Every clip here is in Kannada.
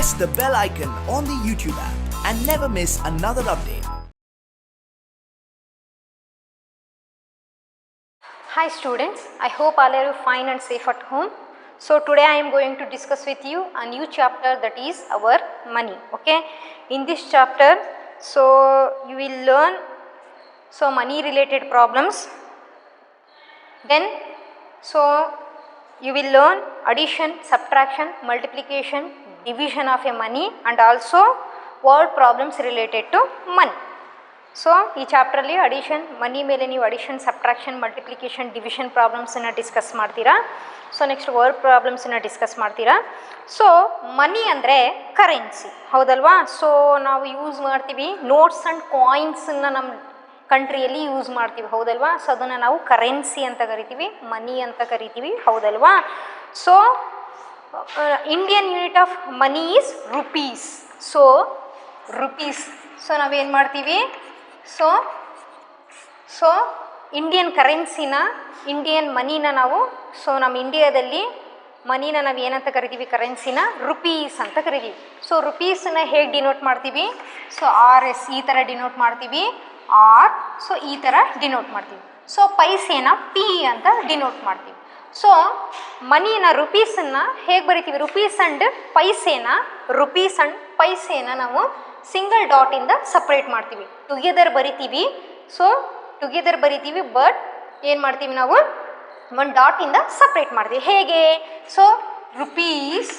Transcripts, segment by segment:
press the bell icon on the YouTube app and never miss another update. Hi students, I hope all are fine and safe at home. So today I am going to discuss with you a new chapter, that is our money. Okay, in this chapter, so you will learn money related problems. Then you will learn addition, subtraction, multiplication, division of a money, and also word problems related to money. So ಈ ಚಾಪ್ಟ್ರಲ್ಲಿ ಅಡಿಷನ್ ಮನಿ ಮೇಲೆ ನೀವು ಅಡಿಷನ್, ಸಬ್ಟ್ರಾಕ್ಷನ್, ಮಲ್ಟಿಪ್ಲಿಕೇಶನ್, ಡಿವಿಷನ್ ಪ್ರಾಬ್ಲಮ್ಸನ್ನು ಡಿಸ್ಕಸ್ ಮಾಡ್ತೀರಾ. ಸೊ ನೆಕ್ಸ್ಟ್ ವರ್ಡ್ ಪ್ರಾಬ್ಲಮ್ಸನ್ನು ಡಿಸ್ಕಸ್ ಮಾಡ್ತೀರಾ. ಸೊ ಮನಿ ಅಂದರೆ ಕರೆನ್ಸಿ, ಹೌದಲ್ವಾ? ಸೊ ನಾವು ಯೂಸ್ ಮಾಡ್ತೀವಿ ನೋಟ್ಸ್ ಆ್ಯಂಡ್ ಕಾಯಿನ್ಸನ್ನು ನಮ್ಮ ಕಂಟ್ರಿಯಲ್ಲಿ ಯೂಸ್ ಮಾಡ್ತೀವಿ, ಹೌದಲ್ವಾ? ಸೊ ಅದನ್ನು ನಾವು ಕರೆನ್ಸಿ ಅಂತ ಕರಿತೀವಿ, ಮನಿ ಅಂತ ಕರಿತೀವಿ, ಹೌದಲ್ವಾ? So Indian unit of money is rupees. So rupees, so ನಾವೇನು ಮಾಡ್ತೀವಿ, ಸೊ ಇಂಡಿಯನ್ ಕರೆನ್ಸಿನ, ಇಂಡಿಯನ್ ಮನಿನ ನಾವು, ಸೊ ನಮ್ಮ ಇಂಡಿಯಾದಲ್ಲಿ ಮನಿನ ನಾವು ಏನಂತ ಕರಿತೀವಿ, ಕರೆನ್ಸಿನ ರುಪೀಸ್ ಅಂತ ಕರಿತೀವಿ. ಸೊ ರುಪೀಸನ್ನ ಹೇಗೆ ಡಿನೋಟ್ ಮಾಡ್ತೀವಿ, ಸೊ RS ಈ ಥರ ಡಿನೋಟ್ ಮಾಡ್ತೀವಿ, ಆರ್ ಸೊ ಈ ಥರ ಡಿನೋಟ್ ಮಾಡ್ತೀವಿ. ಸೊ ಪೈಸೆನ P ಅಂತ ಡಿನೋಟ್ ಮಾಡ್ತೀವಿ. ಸೊ ಮನಿನ ರುಪೀಸನ್ನು ಹೇಗೆ ಬರಿತೀವಿ, ರುಪೀಸ್ ಆ್ಯಂಡ್ ಪೈಸೆನ ನಾವು ಸಿಂಗಲ್ ಡಾಟಿಂದ ಸಪ್ರೇಟ್ ಮಾಡ್ತೀವಿ, ಟುಗೆದರ್ ಬರಿತೀವಿ. ಸೊ ಟುಗೆದರ್ ಬರಿತೀವಿ, ಬಟ್ ಏನು ಮಾಡ್ತೀವಿ ನಾವು, ಒಂದು ಡಾಟಿಂದ ಸಪ್ರೇಟ್ ಮಾಡ್ತೀವಿ. ಹೇಗೆ? ಸೊ ರುಪೀಸ್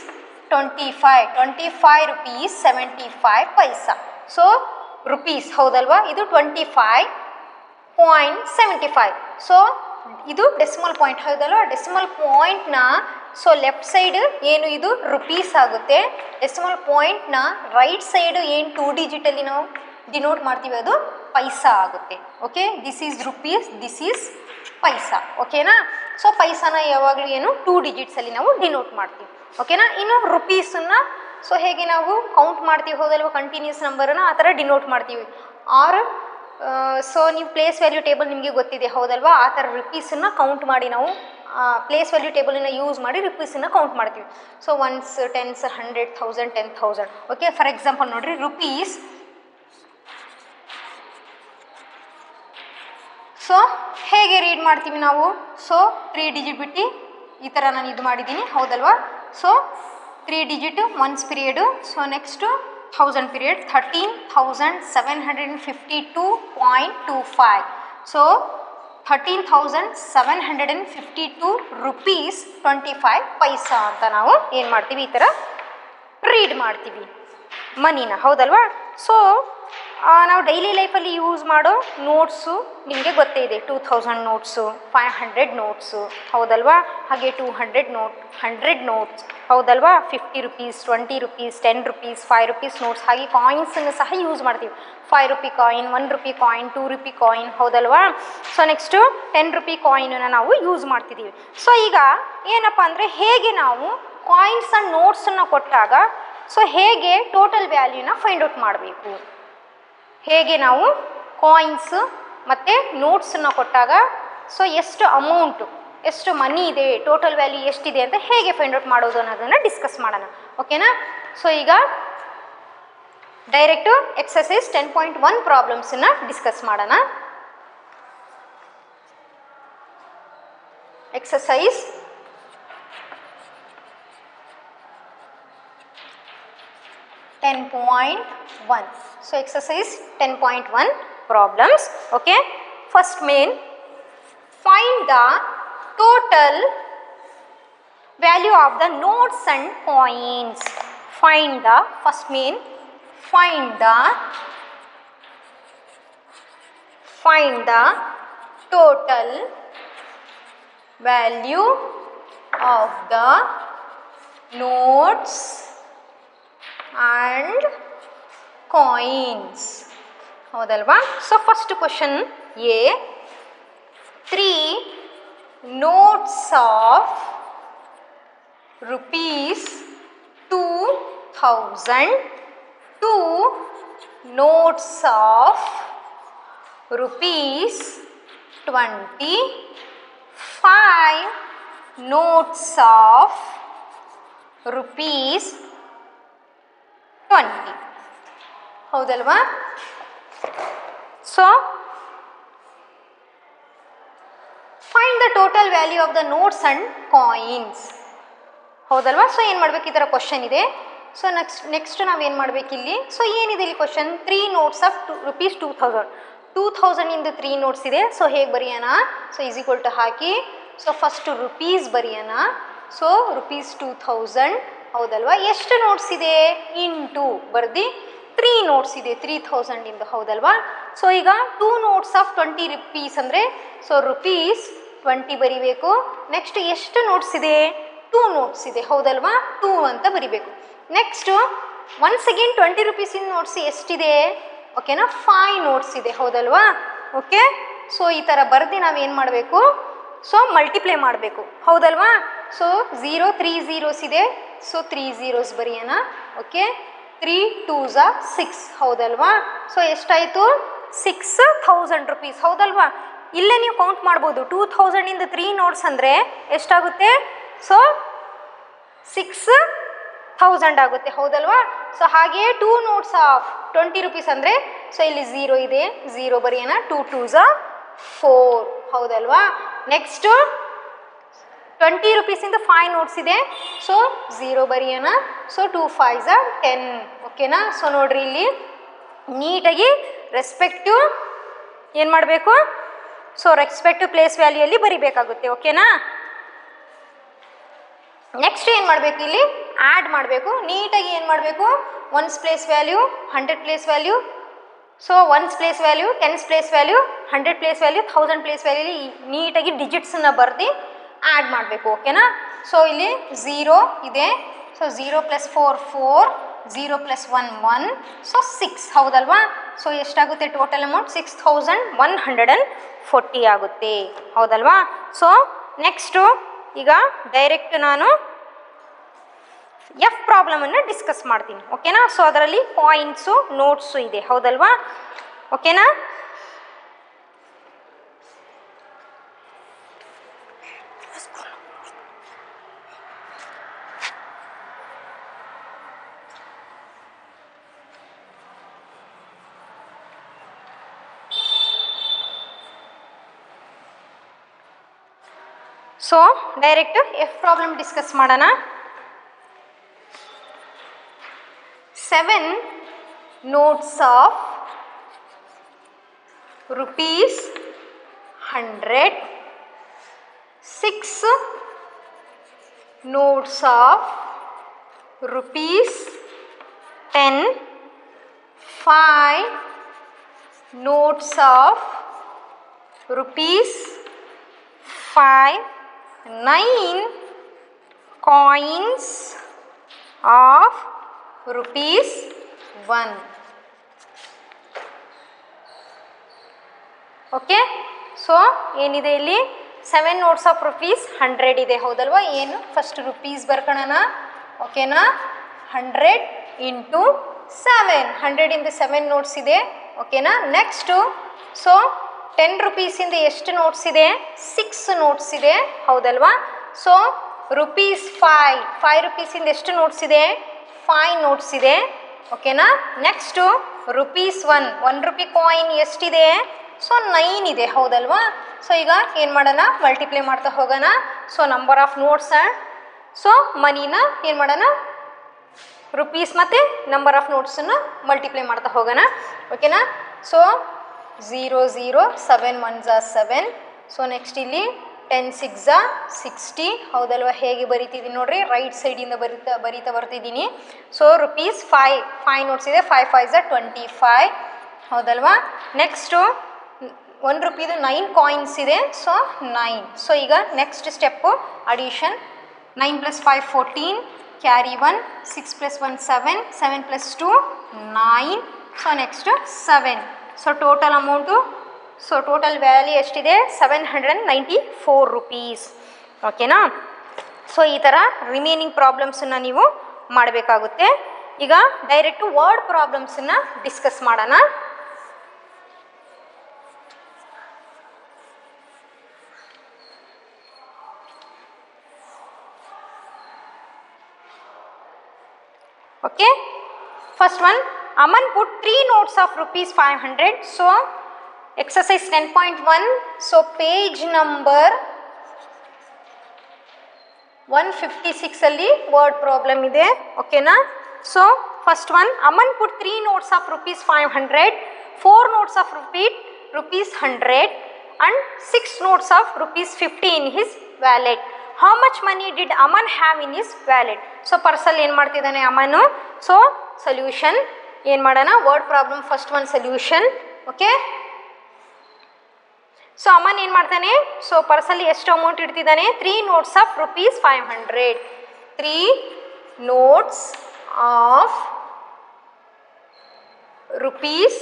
25 ರುಪೀಸ್ 75 ಪೈಸಾ. ಸೊ ರುಪೀಸ್, ಹೌದಲ್ವಾ? ಇದು 25.75. ಸೊ ಇದು ಡೆಸಿಮಲ್ ಪಾಯಿಂಟ್, ಹೌದಲ್ವಾ? ಡೆಸಿಮಲ್ ಪಾಯಿಂಟ್ನ ಸೊ ಲೆಫ್ಟ್ ಸೈಡ್ ಏನು ಇದು ರುಪೀಸ್ ಆಗುತ್ತೆ, ಡೆಸಿಮಲ್ ಪಾಯಿಂಟ್ನ ರೈಟ್ ಸೈಡು ಏನು 2 ಡಿಜಿಟಲ್ಲಿ ನಾವು ಡಿನೋಟ್ ಮಾಡ್ತೀವಿ ಅದು ಪೈಸಾ ಆಗುತ್ತೆ. Okay, this is rupees, this is paisa. ಓಕೆನಾ? ಸೊ ಪೈಸಾನ ಯಾವಾಗಲೂ ಏನು 2 ಡಿಜಿಟ್ಸಲ್ಲಿ ನಾವು ಡಿನೋಟ್ ಮಾಡ್ತೀವಿ. ಓಕೆನಾ? ಇನ್ನು ರುಪೀಸನ್ನು ಸೊ ಹೇಗೆ ನಾವು ಕೌಂಟ್ ಮಾಡ್ತೀವಿ, ಹೌದಲ್ವ? ಕಂಟಿನ್ಯೂಸ್ ನಂಬರನ್ನು ಆ ಥರ ಡಿನೋಟ್ ಮಾಡ್ತೀವಿ. ಆರ್ ಸೊ ನೀವು ಪ್ಲೇಸ್ ವ್ಯಾಲ್ಯೂ ಟೇಬಲ್ ನಿಮಗೆ ಗೊತ್ತಿದೆ, ಹೌದಲ್ವಾ? ಆ ಥರ ರುಪೀಸನ್ನು ಕೌಂಟ್ ಮಾಡಿ ನಾವು ಪ್ಲೇಸ್ ವ್ಯಾಲ್ಯೂ ಟೇಬಲನ್ನು ಯೂಸ್ ಮಾಡಿ ರುಪೀಸನ್ನು ಕೌಂಟ್ ಮಾಡ್ತೀವಿ. So 1s 10s 100 1000 10,000. Okay, for example ನೋಡಿರಿ, ರುಪೀಸ್. ಸೊ ಹೇಗೆ ರೀಡ್ ಮಾಡ್ತೀವಿ ನಾವು, ಸೊ 3 ಡಿಜಿಟ್ ಬಿಟ್ಟು ಈ ಥರ ನಾನು ಇದು ಮಾಡಿದ್ದೀನಿ, ಹೌದಲ್ವಾ? So 3 digit once period. So next 1000 period 13,752.25. So 13,752 rupees 25 ಪೈಸಾ ಅಂತ ನಾವು ಏನು ಮಾಡ್ತೀವಿ, ಈ ಥರ ರೀಡ್ ಮಾಡ್ತೀವಿ ಮನಿನ, ಹೌದಲ್ವಾ? ಸೊ ನಾವು ಡೈಲಿ ಲೈಫಲ್ಲಿ ಯೂಸ್ ಮಾಡೋ ನೋಟ್ಸು ನಿಮಗೆ ಗೊತ್ತೇ ಇದೆ, 2000 ನೋಟ್ಸು, 500 ನೋಟ್ಸು, ಹೌದಲ್ವಾ? ಹಾಗೆ 200 ನೋಟ್, 100 ನೋಟ್ಸ್, ಹೌದಲ್ವಾ? 50 rupees, 20 rupees, 10 rupees, 5 rupees notes, ಹಾಗೆ ಕಾಯಿನ್ಸನ್ನು ಸಹ ಯೂಸ್ ಮಾಡ್ತೀವಿ. 5 rupee coin, 1 rupee coin, 2 rupee coin, ಹೌದಲ್ವಾ? ಸೊ ನೆಕ್ಸ್ಟು 10 ರುಪಿ ಕಾಯಿನನ್ನು ನಾವು ಯೂಸ್ ಮಾಡ್ತಿದ್ದೀವಿ. ಸೊ ಈಗ ಏನಪ್ಪ ಅಂದರೆ, ಹೇಗೆ ನಾವು ಕಾಯಿನ್ಸ್ ಆ್ಯಂಡ್ ನೋಟ್ಸನ್ನು ಕೊಟ್ಟಾಗ ಸೊ ಹೇಗೆ ಟೋಟಲ್ ವ್ಯಾಲ್ಯೂನ ಫೈಂಡ್ ಔಟ್ ಮಾಡಬೇಕು, ಹೇಗೆ ನಾವು ಕಾಯಿನ್ಸ್ ಮತ್ತು ನೋಟ್ಸನ್ನು ಕೊಟ್ಟಾಗ ಸೊ ಎಷ್ಟು ಅಮೌಂಟು, ಎಷ್ಟು ಮನಿ ಇದೆ, ಟೋಟಲ್ ವ್ಯಾಲ್ಯೂ ಎಷ್ಟಿದೆ ಅಂತ ಹೇಗೆ ಫೈಂಡ್ ಔಟ್ ಮಾಡೋದು ಅನ್ನೋದನ್ನು ಡಿಸ್ಕಸ್ ಮಾಡೋಣ. ಓಕೆನಾ? ಸೊ ಈಗ ಡೈರೆಕ್ಟು ಎಕ್ಸಸೈಸ್ 10.1 ಪ್ರಾಬ್ಲಮ್ಸನ್ನು ಡಿಸ್ಕಸ್ ಮಾಡೋಣ. Exercise 10.1. So exercise 10.1 problems. Okay, first main, find the total value of the notes and coins. Find the first main, find the total value of the notes and coins, ಹೌದಲ್ವಾ? So first question A, 3 notes of rupees 2000, 2 notes of rupees 20, 5 notes of rupees 20. ಹೌದಲ್ವಾ? So find the total value of the notes and coins. ಹೌದಲ್ವಾ? ಸೊ ಏನು ಮಾಡ್ಬೇಕು, ಈ ಥರ ಕ್ವಶನ್ ಇದೆ. ಸೊ ನೆಕ್ಸ್ಟ್ ನಾವೇನು ಮಾಡಬೇಕಿಲ್ಲಿ, ಸೊ ಏನಿದೆ ಇಲ್ಲಿ ಕ್ವಶನ್, 3 ನೋಟ್ಸ್ ಆಫ್ ರುಪೀಸ್ 2000. 2000 ಇಂದು 3 ನೋಟ್ಸ್ ಇದೆ. ಸೊ ಹೇಗೆ ಬರೆಯೋಣ, ಸೊ ಈಸ್ ಈಕ್ವಲ್ ಟು ಹಾಕಿ, ಸೊ ಫಸ್ಟ್ ರುಪೀಸ್ ಬರೆಯೋಣ. So rupees 2000. ಹೌದಲ್ವಾ? ಎಷ್ಟು ನೋಟ್ಸ್ ಇದೆ ಇಂಟು ಬರ್ದು 3 ನೋಟ್ಸ್ ಇದೆ 3000 ಇಂದು. ಹೌದಲ್ವಾ? ಸೊ ಈಗ 2 ನೋಟ್ಸ್ ಆಫ್ 20 ರುಪೀಸ್ ಅಂದರೆ ಸೊ ರುಪೀಸ್ 20 ಬರಿಬೇಕು. ನೆಕ್ಸ್ಟ್ ಎಷ್ಟು ನೋಟ್ಸ್ ಇದೆ, 2 ನೋಟ್ಸ್ ಇದೆ. ಹೌದಲ್ವಾ? 2 ಅಂತ ಬರಿಬೇಕು. ನೆಕ್ಸ್ಟು ಒನ್ಸ್ ಅಗೇನ್ 20 ರುಪೀಸಿನ ನೋಟ್ಸ್ ಎಷ್ಟಿದೆ, ಓಕೆನಾ, 5 ನೋಟ್ಸ್ ಇದೆ. ಹೌದಲ್ವಾ? ಓಕೆ. ಸೊ ಈ ಥರ ಬರೆದು ನಾವೇನು ಮಾಡಬೇಕು, ಸೊ ಮಲ್ಟಿಪ್ಲೈ ಮಾಡಬೇಕು. ಹೌದಲ್ವಾ? ಸೊ 0 3 zeros ಇದೆ. ಸೊ 3 zeros ಬರೆಯೋಣ. ಓಕೆ. 3 2s 6. ಹೌದಲ್ವಾ? ಸೊ ಎಷ್ಟಾಯಿತು, 6000 ರುಪೀಸ್. ಹೌದಲ್ವಾ? ಇಲ್ಲೇ ನೀವು ಕೌಂಟ್ ಮಾಡ್ಬೋದು. 2000 ಇಂದ 3 ನೋಟ್ಸ್ ಅಂದರೆ ಎಷ್ಟಾಗುತ್ತೆ, ಸೊ 6000 ಆಗುತ್ತೆ. ಹೌದಲ್ವಾ? ಸೊ ಹಾಗೆ 2 ನೋಟ್ಸ್ ಆಫ್ 20 ರುಪೀಸ್ ಅಂದರೆ ಸೊ ಇಲ್ಲಿ 0 ಇದೆ, 0 ಬರೆಯೋಣ. 2 2s 4. ಹೌದಲ್ವಾ? ನೆಕ್ಸ್ಟು 20 ರುಪೀಸಿಂದ 5 ನೋಟ್ಸ್ ಇದೆ. ಸೊ 0 ಬರೆಯೋಣ. So 2 5s 10. ಓಕೆನಾ? ಸೊ ನೋಡ್ರಿ ಇಲ್ಲಿ ನೀಟಾಗಿ ರೆಸ್ಪೆಕ್ಟು ಏನು ಮಾಡಬೇಕು, ಸೊ ರೆಸ್ಪೆಕ್ಟಿವ್ ಪ್ಲೇಸ್ ವ್ಯಾಲ್ಯೂಯಲ್ಲಿ ಬರಿಬೇಕಾಗುತ್ತೆ. ಓಕೆನಾ? ನೆಕ್ಸ್ಟ್ ಏನು ಮಾಡಬೇಕು, ಇಲ್ಲಿ ಆ್ಯಡ್ ಮಾಡಬೇಕು. ನೀಟಾಗಿ ಏನು ಮಾಡಬೇಕು, 1's place value 100 place value, so 1's place value 10's place value 100 place value 1000 place value ನೀಟಾಗಿ ಡಿಜಿಟ್ಸನ್ನು ಬರ್ದು ಆ್ಯಡ್ ಮಾಡಬೇಕು. ಓಕೆನಾ? ಸೊ ಇಲ್ಲಿ 0 ಇದೆ. So 0 + 4 4, 0 + 1 1, so 6. ಹೌದಲ್ವಾ? ಸೊ ಎಷ್ಟಾಗುತ್ತೆ ಟೋಟಲ್ ಅಮೌಂಟ್, 6140 ಆಗುತ್ತೆ. ಹೌದಲ್ವಾ? ಸೊ ನೆಕ್ಸ್ಟು ಈಗ ಡೈರೆಕ್ಟ್ ನಾನು ಎಫ್ ಪ್ರಾಬ್ಲಮನ್ನು ಡಿಸ್ಕಸ್ ಮಾಡ್ತೀನಿ. ಓಕೆನಾ? ಸೊ ಅದರಲ್ಲಿ ಪಾಯಿಂಟ್ಸು ನೋಟ್ಸು ಇದೆ. ಹೌದಲ್ವಾ? ಓಕೆನಾ? So direct F problem discuss ಮಾಡೋಣ. 7 notes of rupees 100, 6 notes of rupees 10, 5 notes of rupees 5, 9 coins of rupees 1. Okay. So ಏನಿದೆ ಇಲ್ಲಿ 7 ನೋಟ್ಸ್ ಆಫ್ ರುಪೀಸ್ 100 ಇದೆ. ಹೌದಲ್ವಾ? ಏನು ಫಸ್ಟ್ ರುಪೀಸ್ ಬರ್ಕೊಳ್ಳೋಣ. ಓಕೆನಾ? 100 ಇಂಟು 7, 100 ಇಂದ 7 ನೋಟ್ಸ್ ಇದೆ. ಓಕೆನಾ? ನೆಕ್ಸ್ಟು ಸೊ 10 ರುಪೀಸಿಂದ ಎಷ್ಟು ನೋಟ್ಸ್ ಇದೆ, 6 ನೋಟ್ಸ್ ಇದೆ. ಹೌದಲ್ವಾ? ಸೊ ರುಪೀಸ್ 5 ರುಪೀಸಿಂದ ಎಷ್ಟು ನೋಟ್ಸ್ ಇದೆ, 5 ನೋಟ್ಸ್ ಇದೆ. ಓಕೆನಾ? ನೆಕ್ಸ್ಟು ರುಪೀಸ್ 1 ರೂಪಿ ಕಾಯಿನ್ ಎಷ್ಟಿದೆ, ಸೊ 9 ಇದೆ. ಹೌದಲ್ವಾ? ಸೊ ಈಗ ಏನು ಮಾಡೋಣ, ಮಲ್ಟಿಪ್ಲೈ ಮಾಡ್ತಾ ಹೋಗೋಣ. So number of notes so ಮನಿನ ಏನು ಮಾಡೋಣ, ರುಪೀಸ್ ಮತ್ತು ನಂಬರ್ ಆಫ್ ನೋಟ್ಸನ್ನು ಮಲ್ಟಿಪ್ಲೈ ಮಾಡ್ತಾ ಹೋಗೋಣ. ಓಕೆನಾ? So 0 0, 7 1s 7. ಸೊ ನೆಕ್ಸ್ಟ್ ಇಲ್ಲಿ 10 6s 60. ಹೌದಲ್ವಾ? ಹೇಗೆ ಬರಿತಿದ್ದೀನಿ ನೋಡ್ರಿ, ರೈಟ್ ಸೈಡಿಂದ ಬರಿತಾ ಬರ್ತಿದ್ದೀನಿ. ಸೊ ರುಪೀಸ್ 5 ನೋಟ್ಸ್ ಇದೆ. 5 5s 25. ಹೌದಲ್ವಾ? ನೆಕ್ಸ್ಟು 1 ರೂಪಿದು 9 ಕಾಯಿನ್ಸ್ ಇದೆ. ಸೊ 9. ಸೊ ಈಗ next step addition. 9 + 5 14, carry 1, 6 + 1 7, 7 + 2 9. So next 7. So total amount, so total value ಎಷ್ಟಿದೆ, 794 ರುಪೀಸ್. ಓಕೆನಾ? ಸೊ ಈ ಥರ ರಿಮೈನಿಂಗ್ ಪ್ರಾಬ್ಲಮ್ಸನ್ನು ನೀವು ಮಾಡಬೇಕಾಗುತ್ತೆ. ಈಗ ಡೈರೆಕ್ಟು ವರ್ಡ್ ಪ್ರಾಬ್ಲಮ್ಸನ್ನು ಡಿಸ್ಕಸ್ ಮಾಡೋಣ. Okay. First one, Aman put 3 notes of rupees 500. So exercise 10.1. So page number 156 ಅಲ್ಲಿ ವರ್ಡ್ ಪ್ರಾಬ್ಲಮ್ ಇದೆ, ಓಕೆನಾ. So first one, Aman put 3 notes of rupees 500, 4 notes of rupees 100 and 6 notes of rupees 50 in his wallet. How much money did Aman have in his wallet? So parcel ಏನು ಮಾಡ್ತಿದ್ದಾನೆ ಅಮನು. ಸೊ ಸೊಲ್ಯೂಷನ್ ಏನು ಮಾಡೋಣ, word problem first one solution, okay. So Aman ಏನು ಮಾಡ್ತಾನೆ, ಸೊ ಪರ್ಸಲ್ಲಿ ಎಷ್ಟು amount ಇಡ್ತಿದ್ದಾನೆ, 3 notes of rupees 500, 3 notes of rupees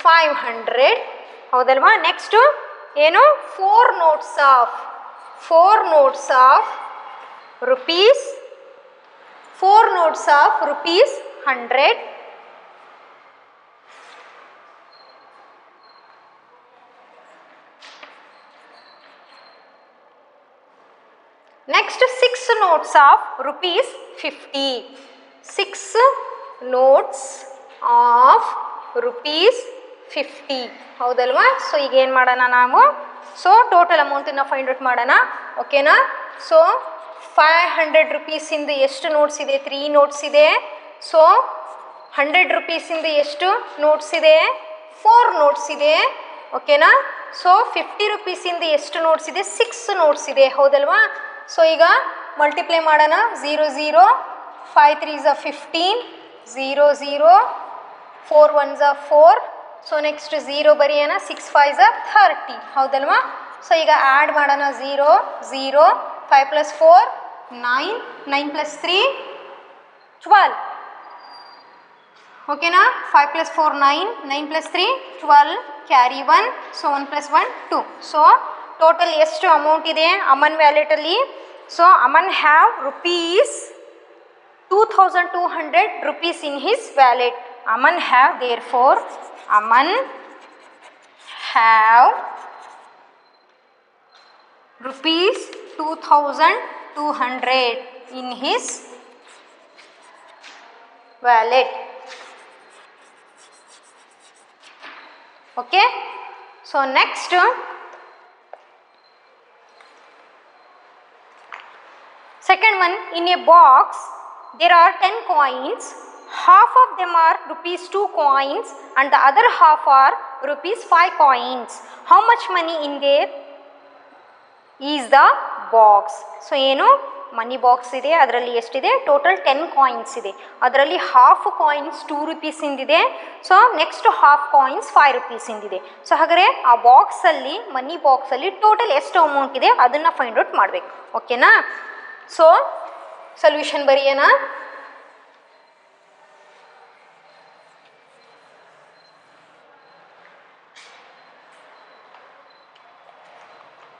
500, ಹೌದಲ್ವಾ. ನೆಕ್ಸ್ಟು ಏನು, 4 notes of rupees 100. Next 6 notes of rupees 50. 6 notes of rupees 50, ಹೌದಲ್ವಾ. ಸೊ ಈಗ ಏನು ಮಾಡೋಣ ನಾವು, ಸೊ ಟೋಟಲ್ ಅಮೌಂಟನ್ನು ಫೈಂಡ್ ಔಟ್ ಮಾಡೋಣ, ಓಕೆನಾ. ಸೊ 500 rupeeಸಿಂದ ಎಷ್ಟು ನೋಟ್ಸ್ ಇದೆ, 3 notes ಇದೆ. ಸೊ 100 rupeeಸಿಂದ ಎಷ್ಟು ನೋಟ್ಸ್ ಇದೆ, 4 notes ಇದೆ, ಓಕೆನಾ. ಸೊ 50 rupeeಸಿಂದ ಎಷ್ಟು ನೋಟ್ಸ್ ಇದೆ, 6 notes ಇದೆ, ಹೌದಲ್ವಾ. ಸೊ ಈಗ ಮಲ್ಟಿಪ್ಲೈ ಮಾಡೋಣ, 0 0, 5 3s are 15, 0 0, 4 1s are 4. So next 0 ಬರೆಯೋಣ, 6 5s are 30, ಹೌದಲ್ವಾ. ಸೊ ಈಗ ಆ್ಯಡ್ ಮಾಡೋಣ, 0 0, 5 + 4 9, 9 + 3 12, ಓಕೆನಾ. 5 + 4 9, 9 + 3 12, ಕ್ಯಾರಿ 1, ಸೊ 1 + 1 2. ಸೊ ಟೋಟಲ್ ಎಷ್ಟು ಅಮೌಂಟ್ ಇದೆ ಅಮನ್ ವ್ಯಾಲೆಟಲ್ಲಿ. So Aman have rupees 2200 rupees in his wallet. Aman have, therefore Aman have rupees 2200 in his wallet. Okay, so next second one, in a box there are 10 coins. Half of them are rupees 2 coins and the other half are rupees 5 coins. How much money in there is the box? So ಏನು, ಮನಿ ಬಾಕ್ಸ್ ಇದೆ, ಅದರಲ್ಲಿ ಎಷ್ಟಿದೆ, ಟೋಟಲ್ 10 ಕಾಯಿನ್ಸ್ ಇದೆ. ಅದರಲ್ಲಿ ಹಾಫ್ ಕಾಯಿನ್ಸ್ 2 rupeeಸಿಂದಿದೆ. ಸೊ ನೆಕ್ಸ್ಟ್ ಹಾಫ್ ಕಾಯಿನ್ಸ್ 5 rupeeಸಿಂದಿದೆ. ಸೊ ಹಾಗಾದರೆ ಆ ಬಾಕ್ಸಲ್ಲಿ, ಮನಿ ಬಾಕ್ಸಲ್ಲಿ ಟೋಟಲ್ ಎಷ್ಟು ಅಮೌಂಟ್ ಇದೆ ಅದನ್ನು ಫೈಂಡ್ ಔಟ್ ಮಾಡಬೇಕು, ಓಕೆನಾ. ಸೊ ಸೊಲ್ಯೂಷನ್ ಬರೆಯೋಣ.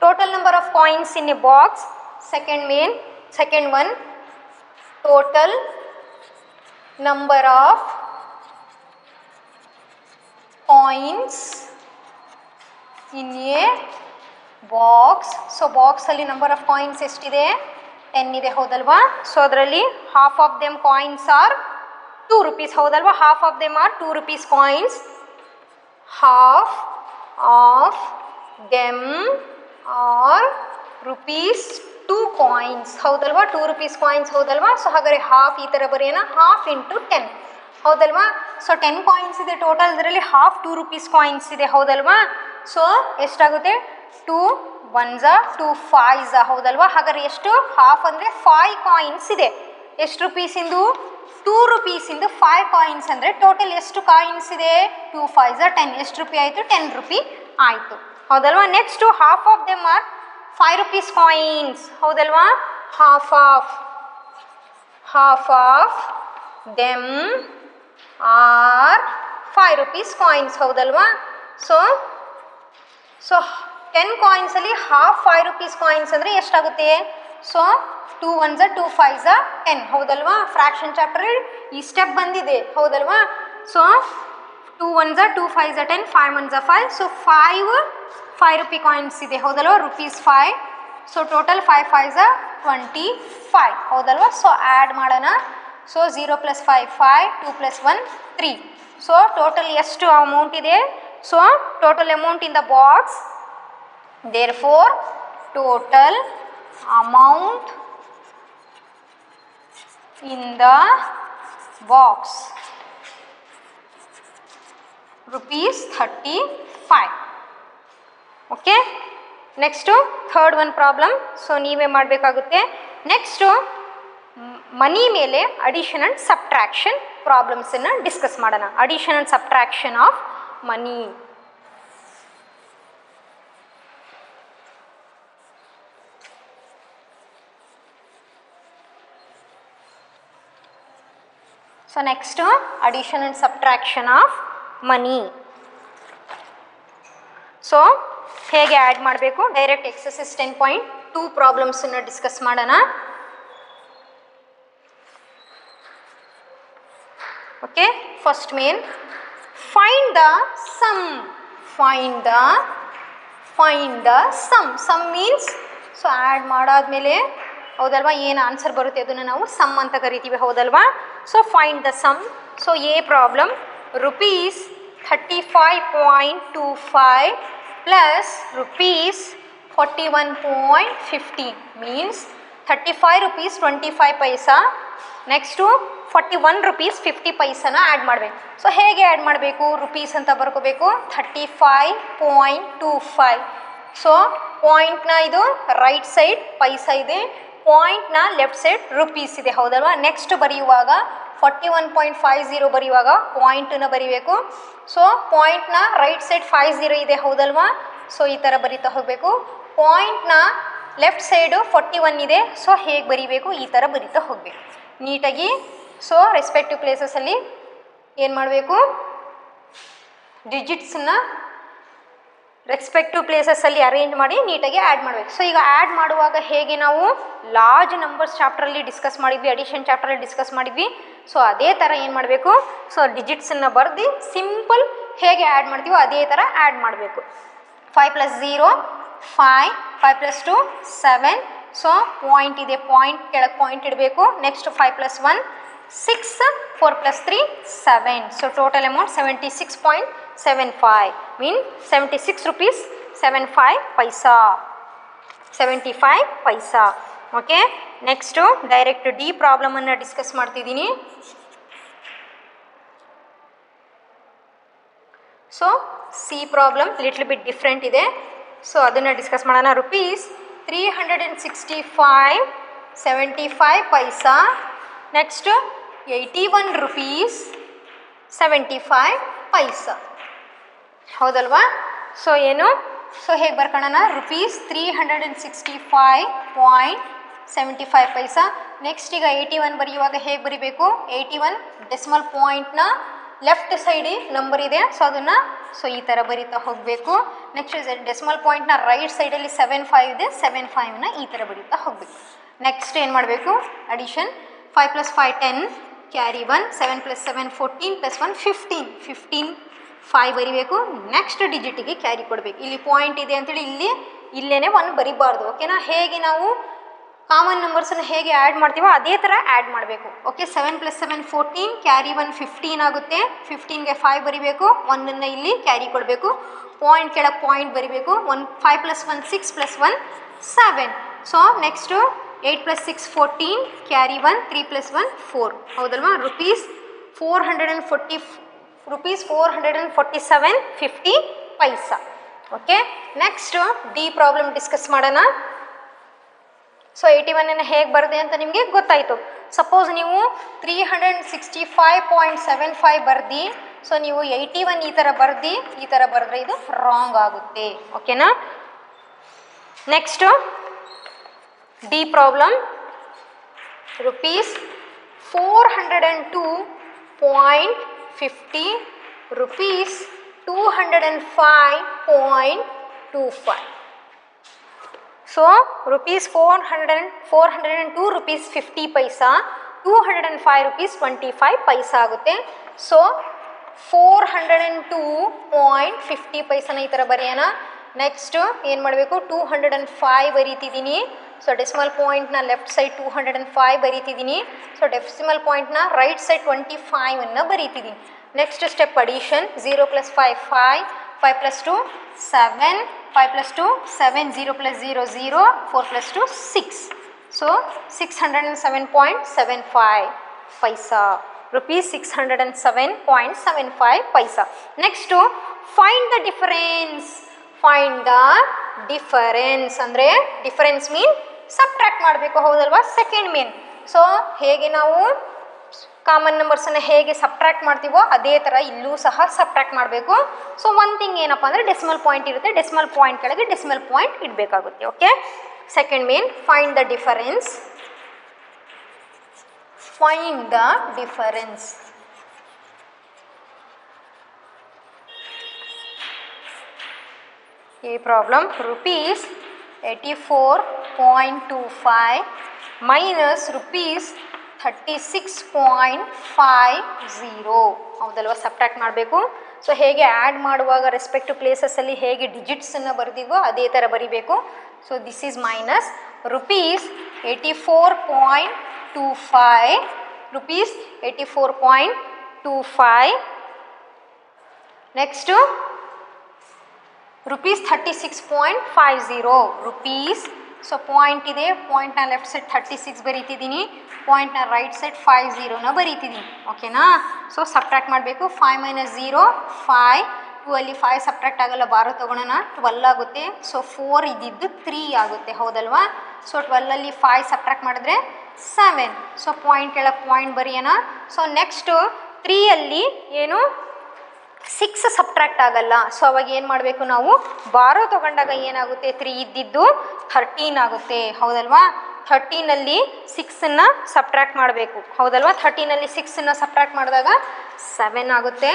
Total number of coins in a box, second one, total number of coins in a box. So box ಅಲ್ಲಿ number of coins ಎಷ್ಟಿದೆ, 10 ಇದೆ, ಹೌದಲ್ವಾ. ಸೊ ಅದರಲ್ಲಿ half of them coins are 2 rupees, ಹೌದಲ್ವಾ. half of them are 2 rupees coins, half of them are rupees 2 coins, ಹೌದಲ್ವಾ. 2 rupees coins, ಹೌದಲ್ವಾ. ಸೊ ಹಾಗಾದರೆ ಹಾಫ್ ಈ ಥರ ಬರೆಯೋಣ, ಹಾಫ್ ಇಂಟು 10, ಹೌದಲ್ವಾ. ಸೊ 10 ಕಾಯಿನ್ಸ್ ಇದೆ ಟೋಟಲ್, ಅದರಲ್ಲಿ ಹಾಫ್ 2 rupees ಕಾಯಿನ್ಸ್ ಇದೆ, ಹೌದಲ್ವಾ. ಸೊ ಎಷ್ಟಾಗುತ್ತೆ, 2 1s are 2 5s, ಹೌದಲ್ವಾ. ಹಾಗಾದರೆ ಎಷ್ಟು, ಹಾಫ್ ಅಂದರೆ 5 ಕಾಯಿನ್ಸ್ ಇದೆ. ಎಷ್ಟು ರುಪೀಸಿಂದು, 2 rupeeಸಿಂದು 5 ಕಾಯಿನ್ಸ್ ಅಂದರೆ ಟೋಟಲ್ ಎಷ್ಟು ಕಾಯಿನ್ಸ್ ಇದೆ, 2 5s are 10. ಎಷ್ಟು ರೂಪಾಯಿ ಆಯಿತು, 10 ರೂಪಾಯಿ ಆಯಿತು, ಹೌದಲ್ವಾ. Next half of them are 5 rupees coins, ಹೌದಲ್ವಾ. Half of them are 5 rupees coins, ಹೌದಲ್ವಾ. ಸೊ 10 ಕಾಯಿನ್ಸಲ್ಲಿ ಹಾಫ್ 5 rupees ಕಾಯಿನ್ಸ್ ಅಂದರೆ ಎಷ್ಟಾಗುತ್ತೆ, so 2 1s are 2 5s are 10, ಹೌದಲ್ವಾ. ಫ್ರ್ಯಾಕ್ಷನ್ ಚಾಪ್ಟರ್ ಈ ಸ್ಟೆಪ್ ಬಂದಿದೆ, ಹೌದಲ್ವಾ. So 2 1s are 2 5s are 10, 5 1s are 5. So 5 rupee coins ಇದೆ, ಹೌದಲ್ವಾ, rupees 5. So total 5 5s are 25, ಹೌದಲ್ವಾ. ಸೊ ಆ್ಯಡ್ ಮಾಡೋಣ, ಸೊ 0 + 5 5, 2 + 1 3. ಸೊ ಟೋಟಲ್ ಎಷ್ಟು ಅಮೌಂಟ್ ಇದೆ? So total amount in the box, therefore total amount in the box rupees 35. Okay, next third one problem. So ನೀವೇ ಮಾಡಬೇಕಾಗುತ್ತೆ. ನೆಕ್ಸ್ಟು ಮನಿ ಮೇಲೆ ಅಡಿಷನ್ ಆ್ಯಂಡ್ ಸಬ್ಟ್ರಾಕ್ಷನ್ ಪ್ರಾಬ್ಲಮ್ಸನ್ನು ಡಿಸ್ಕಸ್ ಮಾಡೋಣ. Addition and subtraction of money. So next addition and subtraction of money. So ಹೇಗೆ ಆ್ಯಡ್ ಮಾಡಬೇಕು? ಡೈರೆಕ್ಟ್ ಎಕ್ಸಸೈಸ್ 10.2 ಪ್ರಾಬ್ಲಮ್ಸನ್ನು ಡಿಸ್ಕಸ್ ಮಾಡೋಣ. Okay, first main find the sum. Find the sum means, so add ಮಾಡಾದ್ಮೇಲೆ ಹೌದಲ್ವಾ ಏನು ಆನ್ಸರ್ ಬರುತ್ತೆ ಅದನ್ನು ನಾವು ಸಮ್ ಅಂತ ಕರಿತೀವಿ, ಹೌದಲ್ವಾ? So find the sum. So a problem, rupees 35.25 plus rupees 41.50 means 35 rupees 25 paisa. Next 41 rupees 50 ಪೈಸನ ಆ್ಯಡ್ ಮಾಡಬೇಕು. ಸೊ ಹೇಗೆ ಆ್ಯಡ್ ಮಾಡಬೇಕು? ರುಪೀಸ್ ಅಂತ ಬರ್ಕೋಬೇಕು, 35.25. ಸೊ ಪಾಯಿಂಟ್ನ ಇದು ರೈಟ್ ಸೈಡ್ ಪೈಸಾ ಇದೆ, ಪಾಯಿಂಟ್ನ ಲೆಫ್ಟ್ ಸೈಡ್ ರುಪೀಸ್ ಇದೆ, ಹೌದಲ್ವಾ? ನೆಕ್ಸ್ಟ್ ಬರೆಯುವಾಗ 41.50 ಬರೆಯುವಾಗ ಪಾಯಿಂಟನ್ನು ಬರೀಬೇಕು. ಸೊ ಪಾಯಿಂಟ್ನ ರೈಟ್ ಸೈಡ್ 50 ಇದೆ, ಹೌದಲ್ವಾ? ಸೊ ಈ ಥರ ಬರೀತಾ ಹೋಗಬೇಕು. ಪಾಯಿಂಟ್ನ ಲೆಫ್ಟ್ ಸೈಡು 41 ಇದೆ. ಸೊ ಹೇಗೆ ಬರೀಬೇಕು? ಈ ಥರ ಬರೀತಾ ಹೋಗಬೇಕು ನೀಟಾಗಿ. ಸೊ ರೆಸ್ಪೆಕ್ಟಿವ್ ಪ್ಲೇಸಸಲ್ಲಿ ಏನು ಮಾಡಬೇಕು? ಡಿಜಿಟ್ಸನ್ನು ರೆಸ್ಪೆಕ್ಟಿವ್ ಪ್ಲೇಸಸಲ್ಲಿ ಅರೇಂಜ್ ಮಾಡಿ ನೀಟಾಗಿ ಆ್ಯಡ್ ಮಾಡಬೇಕು. ಸೊ ಈಗ ಆ್ಯಡ್ ಮಾಡುವಾಗ ಹೇಗೆ ನಾವು ಲಾರ್ಜ್ ನಂಬರ್ಸ್ ಚಾಪ್ಟ್ರಲ್ಲಿ ಡಿಸ್ಕಸ್ ಮಾಡಿದ್ವಿ, ಅಡಿಷನ್ ಚಾಪ್ಟ್ರಲ್ಲಿ ಡಿಸ್ಕಸ್ ಮಾಡಿದ್ವಿ. ಸೊ ಅದೇ ಥರ ಏನು ಮಾಡಬೇಕು? ಸೊ ಡಿಜಿಟ್ಸನ್ನು ಬರೆದು ಸಿಂಪಲ್ ಹೇಗೆ ಆ್ಯಡ್ ಮಾಡ್ತೀವೋ ಅದೇ ಥರ ಆ್ಯಡ್ ಮಾಡಬೇಕು. 5 + 0 5, 5 + 2 7. ಸೊ ಪಾಯಿಂಟ್ ಇದೆ, ಪಾಯಿಂಟ್ ಕೆಳಗೆ ಪಾಯಿಂಟ್ ಇಡಬೇಕು. Next 5 + 1 6, 4 + 3 7. So total amount 76.75 mean 76 rupees 75 paisa. 75 paisa. Okay, next direct D ಪ್ರಾಬ್ಲಮನ್ನು ಡಿಸ್ಕಸ್ ಮಾಡ್ತಿದ್ದೀನಿ. So C problem little bit different ಇದೆ. ಸೊ ಅದನ್ನು ಡಿಸ್ಕಸ್ ಮಾಡೋಣ. rupees 365.75 paisa. Next 81 rupees 75 paisa, ಹೌದಲ್ವಾ? ಸೊ ಏನು? ಸೊ ಹೇಗೆ ಬರ್ಕೊಳ್ಳೋಣ? rupees 365.75 paisa. ನೆಕ್ಸ್ಟ್ ಈಗ 81 ಬರೆಯುವಾಗ ಹೇಗೆ ಬರೀಬೇಕು? 81 ಡೆಸಿಮಲ್ ಪಾಯಿಂಟ್ನ ಲೆಫ್ಟ್ ಸೈಡ್ ನಂಬರ್ ಇದೆ, ಸೊ ಅದನ್ನು ಸೊ ಈ ಥರ ಬರೀತಾ ಹೋಗಬೇಕು. ನೆಕ್ಸ್ಟ್ ಡೆಸಿಮಲ್ ಪಾಯಿಂಟ್ನ ರೈಟ್ ಸೈಡಲ್ಲಿ 75 ಇದೆ, 75ನ ಈ ಥರ ಬರೀತಾ ಹೋಗಬೇಕು. ನೆಕ್ಸ್ಟ್ ಏನು ಮಾಡಬೇಕು? ಅಡಿಷನ್ 5 + 5 10, ಕ್ಯಾರಿ 1, 7 + 7 14 + 1 15 5 ಬರಿಬೇಕು. ನೆಕ್ಸ್ಟ್ ಡಿಜಿಟಿಗೆ ಕ್ಯಾರಿ ಕೊಡಬೇಕು. ಇಲ್ಲಿ ಪಾಯಿಂಟ್ ಇದೆ ಅಂತೇಳಿ ಇಲ್ಲೇ 1 ಬರಿಬಾರ್ದು, ಓಕೆನಾ? ಹೇಗೆ ನಾವು ಕಾಮನ್ ನಂಬರ್ಸನ್ನು ಹೇಗೆ ಆ್ಯಡ್ ಮಾಡ್ತೀವೋ ಅದೇ ಥರ ಆ್ಯಡ್ ಮಾಡಬೇಕು. ಓಕೆ, 7 + 7 14, ಕ್ಯಾರಿ 1 15 ಆಗುತ್ತೆ. 15ಗೆ 5 ಬರಿಬೇಕು, 1ಅನ್ನು ಇಲ್ಲಿ ಕ್ಯಾರಿ ಕೊಡಬೇಕು. ಪಾಯಿಂಟ್ ಕೆಳಗೆ ಪಾಯಿಂಟ್ ಬರಿಬೇಕು. 5 + 1 6 + 1 7. ಸೊ ನೆಕ್ಸ್ಟು 8 + 6 14, ಕ್ಯಾರಿ 1 3 + 1 4, ಹೌದಲ್ವಾ? rupees 447.50 paisa. Okay, next D problem discuss ಮಾಡೋಣ. ಸೊ 81 ಹೇಗೆ ಬರದೆ ಅಂತ ನಿಮಗೆ ಗೊತ್ತಾಯಿತು. ಸಪೋಸ್ ನೀವು 365.75 ಬರ್ದು, ಸೊ ನೀವು 81 ಈ ಥರ ಬರೆದ್ರೆ ಇದು ರಾಂಗ್ ಆಗುತ್ತೆ, ಓಕೆನಾ? Next D problem, rupees 402.50, rupees 205.25. So rupees 402 rupees 50 paisa, 205 rupees 25 paisa ಆಗುತ್ತೆ. ಸೊ 402.50 ಪೈಸನ ಈ ಥರ ಬರೆಯೋಣ. ನೆಕ್ಸ್ಟು ಏನು ಮಾಡಬೇಕು? 205 ಬರೀತಿದ್ದೀನಿ. ಸೊ ಡೆಸಿಮಲ್ ಪಾಯಿಂಟ್ನ ಲೆಫ್ಟ್ ಸೈಡ್ 205 ಬರೀತಿದ್ದೀನಿ. ಸೊ ಡೆಸಿಮಲ್ ಪಾಯಿಂಟ್ನ ರೈಟ್ ಸೈಡ್ 25 ಬರೀತಿದ್ದೀನಿ. Next step addition. 0 + 5 5, 5 + 2 7, 5 + 2 7, 0 + 0 0, 4 + 2 6. So 607.75 paisa. Rupees 607.75 paisa. Next to find the difference. Find the difference ಅಂದರೆ ಡಿಫರೆನ್ಸ್ ಮೀನ್ ಸಬ್ಟ್ರಾಕ್ಟ್ ಮಾಡಬೇಕು, ಹೌದಲ್ವಾ? ಸೆಕೆಂಡ್ ಮೀನ್. ಸೊ ಹೇಗೆ ನಾವು ಕಾಮನ್ ನಂಬರ್ಸನ್ನು ಹೇಗೆ ಸಬ್ಟ್ರಾಕ್ಟ್ ಮಾಡ್ತೀವೋ ಅದೇ ಥರ ಇಲ್ಲೂ ಸಹ ಸಬ್ಟ್ರಾಕ್ಟ್ ಮಾಡಬೇಕು. ಸೊ ಒನ್ ಥಿಂಗ್ ಏನಪ್ಪ ಅಂದರೆ ಡೆಸಿಮಲ್ ಪಾಯಿಂಟ್ ಇರುತ್ತೆ, ಡೆಸಿಮಲ್ ಪಾಯಿಂಟ್ ಕೆಳಗೆ ಡೆಸಿಮಲ್ ಪಾಯಿಂಟ್ ಇಡಬೇಕಾಗುತ್ತೆ. Okay, second mean find the difference. Find the difference. A problem. Rupees 84.25 minus rupees 36.50. ಹೌದಲ್ವಾ? ಸಬ್ಟ್ರಾಕ್ಟ್ ಮಾಡಬೇಕು. ಸೊ ಹೇಗೆ ಆ್ಯಡ್ ಮಾಡುವಾಗ ರೆಸ್ಪೆಕ್ಟಿವ್ ಪ್ಲೇಸಸ್ಸಲ್ಲಿ ಹೇಗೆ ಡಿಜಿಟ್ಸನ್ನು ಬರೆದಿವೋ ಅದೇ ಥರ ಬರಿಬೇಕು. So this is minus rupees 84.25, rupees 84.25. Next rupees 36.50 rupees. So point ಇದೆ, ಪಾಯಿಂಟ್ನ ಲೆಫ್ಟ್ ಸೈಡ್ 36 ಬರೀತಿದ್ದೀನಿ, ಪಾಯಿಂಟ್ನ ರೈಟ್ ಸೈಡ್ 50ನ ಬರೀತಿದ್ದೀನಿ. ಓಕೆನಾ? ಸೊ ಸಬ್ಟ್ರಾಕ್ಟ್ ಮಾಡಬೇಕು. 5 - 0 5, 2 ಅಲ್ಲಿ 5 ಸಬ್ಟ್ರಾಕ್ಟ್ ಆಗಲ್ಲ, ಬಾರೋ ತೊಗೊಳೋಣ, 12 ಆಗುತ್ತೆ. ಸೊ 4 ಇದ್ದಿದ್ದು 3 ಆಗುತ್ತೆ, ಹೌದಲ್ವಾ? ಸೊ 12ಅಲ್ಲಿ 5 ಸಬ್ಟ್ರಾಕ್ಟ್ ಮಾಡಿದ್ರೆ 7. ಸೊ ಪಾಯಿಂಟ್ ಕೆಳಗೆ ಪಾಯಿಂಟ್ ಬರೆಯೋಣ. ಸೊ ನೆಕ್ಸ್ಟು 3ಅಲ್ಲಿ ಏನು 6 ಸಬ್ಟ್ರಾಕ್ಟ್ ಆಗಲ್ಲ. ಸೊ ಅವಾಗ ಏನು ಮಾಡಬೇಕು ನಾವು? ಬಾರೋ ತೊಗೊಂಡಾಗ ಏನಾಗುತ್ತೆ? 3 ಇದ್ದಿದ್ದು 13 ಆಗುತ್ತೆ, ಹೌದಲ್ವಾ? 13ಅಲ್ಲಿ 6 ಸಬ್ಟ್ರಾಕ್ಟ್ ಮಾಡಬೇಕು, ಹೌದಲ್ವಾ? 13ಅಲ್ಲಿ 6 ಸಬ್ಟ್ರಾಕ್ಟ್ ಮಾಡಿದಾಗ 7 ಆಗುತ್ತೆ,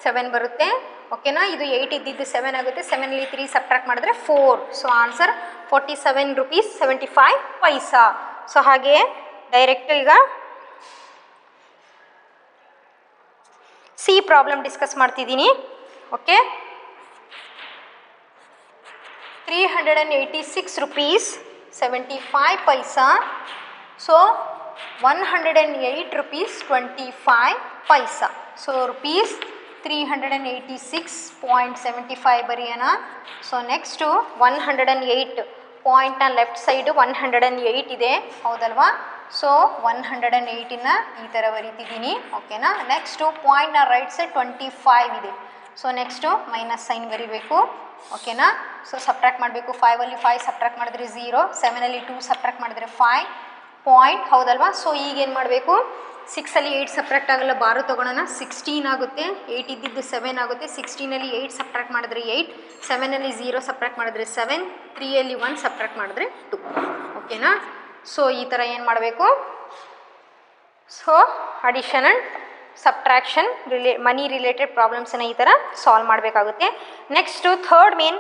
7 ಬರುತ್ತೆ. ಓಕೆನಾ? ಇದು 8 ಇದ್ದಿದ್ದು 7 ಆಗುತ್ತೆ, 7ಅಲ್ಲಿ 3 ಸಬ್ಟ್ರಾಕ್ಟ್ ಮಾಡಿದ್ರೆ 4. So answer 47 rupees 75 paisa. So ಹಾಗೆ ಡೈರೆಕ್ಟ್ ಈಗ ಸಿ ಪ್ರಾಬ್ಲಮ್ ಡಿಸ್ಕಸ್ ಮಾಡ್ತಿದ್ದೀನಿ. Okay, 386 rupees 75 paisa. So 108 rupees 25 paisa. So rupees 386.75 ಬರೆಯೋಣ. ಸೊ ನೆಕ್ಸ್ಟು 108 ಪಾಯಿಂಟ್ನ ಲೆಫ್ಟ್ ಸೈಡು 108 ಇದೆ, ಹೌದಲ್ವಾ? ಸೊ 108ನ ಈ ಥರ ಬರೀತಿದ್ದೀನಿ. ಓಕೆನಾ? ನೆಕ್ಸ್ಟು ಪಾಯಿಂಟ್ನ ರೈಟ್ ಸೈಡ್ 25 ಇದೆ. ಸೊ ನೆಕ್ಸ್ಟು ಮೈನಸ್ ಸೈನ್ ಬರೀಬೇಕು. ಓಕೆನಾ? ಸೊ ಸಬ್ಟ್ರಾಕ್ಟ್ ಮಾಡಬೇಕು. 5ಅಲ್ಲಿ 5 ಸಬ್ಟ್ರಾಕ್ಟ್ ಮಾಡಿದ್ರೆ 0, 7ಅಲ್ಲಿ 2 ಸಬ್ಟ್ರಾಕ್ಟ್ ಮಾಡಿದ್ರೆ 5 ಪಾಯಿಂಟ್, ಹೌದಲ್ವಾ? ಸೊ ಈಗೇನು ಮಾಡಬೇಕು? 6ಅಲ್ಲಿ 8 ಸಬ್ಟ್ರಾಕ್ಟ್ ಆಗಲ್ಲ, ಬಾರೋ ತೊಗೊಳೋಣ, 16 ಆಗುತ್ತೆ. 8 ಇದ್ದಿದ್ದು 7 ಆಗುತ್ತೆ. 16ಅಲ್ಲಿ 8 ಸಬ್ಟ್ರಾಕ್ಟ್ ಮಾಡಿದ್ರೆ 8, 7ಅಲ್ಲಿ 0 ಸಬ್ಟ್ರಾಕ್ಟ್ ಮಾಡಿದ್ರೆ 7, 3ಅಲ್ಲಿ 1 ಸಬ್ಟ್ರಾಕ್ಟ್ ಮಾಡಿದ್ರೆ 2. ಓಕೆನಾ? ಸೊ ಈ ಥರ ಏನು ಮಾಡಬೇಕು? So addition and subtraction money related ಪ್ರಾಬ್ಲಮ್ಸನ್ನು ಈ ಥರ ಸಾಲ್ವ್ ಮಾಡಬೇಕಾಗುತ್ತೆ. Next third main,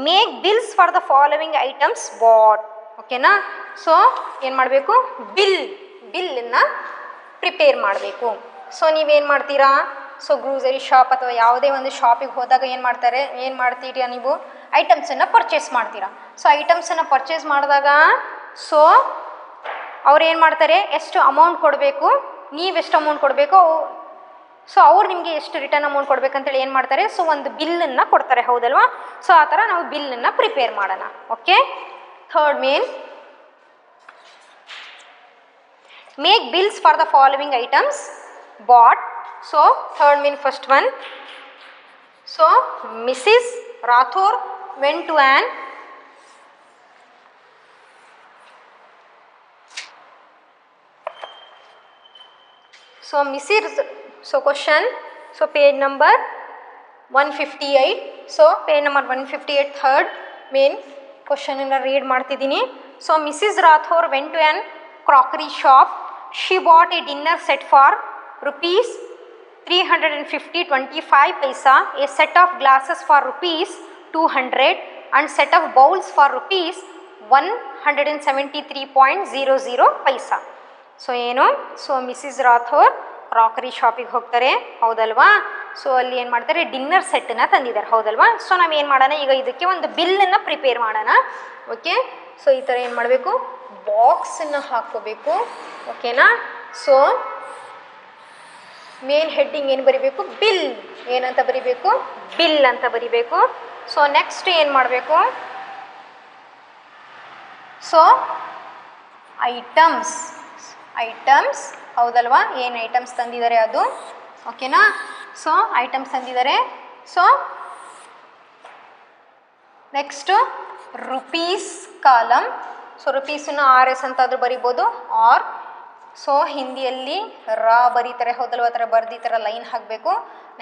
make bills for the following items bought. ಓಕೆನಾ? ಸೊ ಏನು ಮಾಡಬೇಕು? ಬಿಲ್ಲನ್ನು ಪ್ರಿಪೇರ್ ಮಾಡಬೇಕು. ಸೊ ನೀವೇನು ಮಾಡ್ತೀರಾ? ಸೊ ಗ್ರೂಸರಿ ಶಾಪ್ ಅಥವಾ ಯಾವುದೇ ಒಂದು ಶಾಪಿಗೆ ಹೋದಾಗ ಏನು ಮಾಡ್ತೀರಾ ನೀವು? ಐಟಮ್ಸನ್ನು ಪರ್ಚೇಸ್ ಮಾಡ್ತೀರಾ. ಸೊ ಐಟಮ್ಸನ್ನು ಪರ್ಚೇಸ್ ಮಾಡಿದಾಗ ಸೊ ಅವ್ರು ಏನು ಮಾಡ್ತಾರೆ? ಎಷ್ಟು ಅಮೌಂಟ್ ಕೊಡಬೇಕು, ನೀವೆಷ್ಟು ಅಮೌಂಟ್ ಕೊಡಬೇಕು, ಸೊ ಅವ್ರು ನಿಮಗೆ ಎಷ್ಟು ರಿಟರ್ನ್ ಅಮೌಂಟ್ ಕೊಡಬೇಕಂತೇಳಿ ಏನು ಮಾಡ್ತಾರೆ? ಸೊ ಒಂದು ಬಿಲ್ಲನ್ನು ಕೊಡ್ತಾರೆ, ಹೌದಲ್ವಾ? ಸೊ ಆ ಥರ ನಾವು ಬಿಲ್ಲನ್ನು ಪ್ರಿಪೇರ್ ಮಾಡೋಣ. Okay, third main, make bills for the following items bought. So third mean first one. So Mrs. Rathore went to an question, so page number 158. So page number 158 third main question in read ಮಾಡ್ತಿದ್ದೀನಿ. So Mrs. Rathore went to an crockery shop. She bought a dinner set for rupees 350.25 paisa, a set of glasses for rupees 200 and set of bowls for rupees 173.00 paisa. So ಏನು? ಸೊ ಮಿಸ್ಸಿಸ್ ರಾಥೋರ್ ಕ್ರಾಕರಿ ಶಾಪಿಗೆ ಹೋಗ್ತಾರೆ, ಹೌದಲ್ವಾ? ಸೊ ಅಲ್ಲಿ ಏನು ಮಾಡ್ತಾರೆ? ಡಿನ್ನರ್ ಸೆಟ್ಟನ್ನು ತಂದಿದ್ದಾರೆ, ಹೌದಲ್ವಾ? ಸೊ ನಾವು ಏನು ಮಾಡೋಣ? ಈಗ ಇದಕ್ಕೆ ಒಂದು ಬಿಲ್ಲನ್ನು ಪ್ರಿಪೇರ್ ಮಾಡೋಣ. ಓಕೆ, ಸೊ ಈ ಥರ ಏನು ಮಾಡಬೇಕು? ಬಾಕ್ಸನ್ನು ಹಾಕ್ಕೋಬೇಕು. ಓಕೆನಾ? ಸೊ ಮೇನ್ ಹೆಡ್ಡಿಂಗ್ ಏನು ಬರಿಬೇಕು? ಬಿಲ್. ಏನಂತ ಬರಿಬೇಕು? ಬಿಲ್ ಅಂತ ಬರಿಬೇಕು. ಸೊ ನೆಕ್ಸ್ಟ್ ಏನು ಮಾಡಬೇಕು? ಸೊ ಐಟಮ್ಸ್ ಹೌದಲ್ವಾ? ಏನು ಐಟಮ್ಸ್ ತಂದಿದ್ದಾರೆ ಅದು. ಓಕೆನಾ? ಸೊ ಐಟಮ್ಸ್ ತಂದಿದ್ದಾರೆ. So next rupees column. So ರುಪೀಸನ್ನು RS ಅಂತಾದರೂ ಬರಿಬೋದು, ಆರ್ ಸೊ ಹಿಂದಿಯಲ್ಲಿ ಬರೀತಾರೆ ಹೌದಲ್ವ, ಆ ಥರ ಬರೆದು ಈ ಥರ ಲೈನ್ ಹಾಕಬೇಕು.